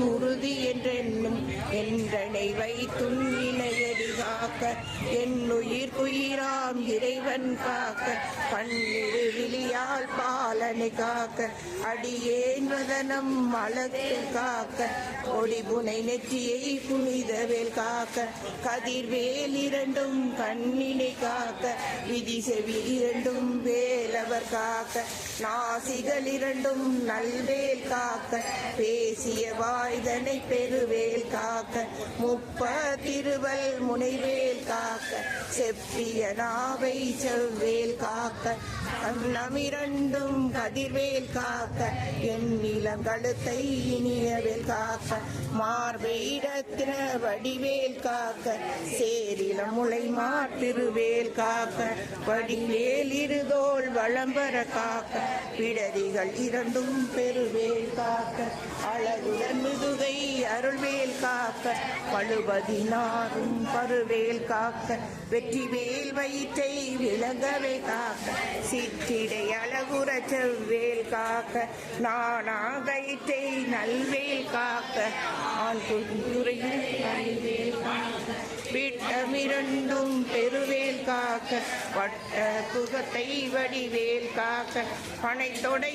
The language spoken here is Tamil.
உறுதி என்றென்னும் என்றனை வைத்தும் இணையடி காக்க என்னுயிர் குயிராம் இறைவன் காக்க பன்னிரு விழியால் பாலனை காக்க அடியேன் வதனம் அழகு காக்க ஒடிபுனை நெற்றியை புனிதவேல் காக்க கதிர்வேல் இரண்டும் கண்ணினை காக்க விதி செவி இரண்டும் வேலவர் காக்க நாசிகள் இரண்டும் நல்வேல் காக்க பேசிய வாய்தனை பெருவேல் காக்க முப்பத்திருவல் முனைவேல் காக்க செப்பிய நாவை செவ்வேல் காக்க அன்னமிரண்டும் கதிர்வேல் காக்க என் இளங்கழுத்தை இனியவேல் காக்க மார்பெய்டத்தின வடிவேல் காக்க சேரிலம் முளை மாத்திருவேல் காக்க வடிவேல் இருதோள் வளம்பர காக்க பிடரிகள் இரண்டும் பெருவேல் காக்க அழகுடன் முதுகை அருள்வேல் காக்க பழுபதினாரும் பருவேல் காக்க வெற்றிவேல் வயிற்றை விளங்கவே காக்க சிற்றிடை அழகுற செவ்வேல் காக்க நானாகயிற்றை நல்வேல் காக்க ஆண் துறையில் அறிவேல் காக்க விட்டமிரண்டும் பெருவேல் காக்க வட்ட குகத்தை வடிவேல் காக்க பனைத்தொடை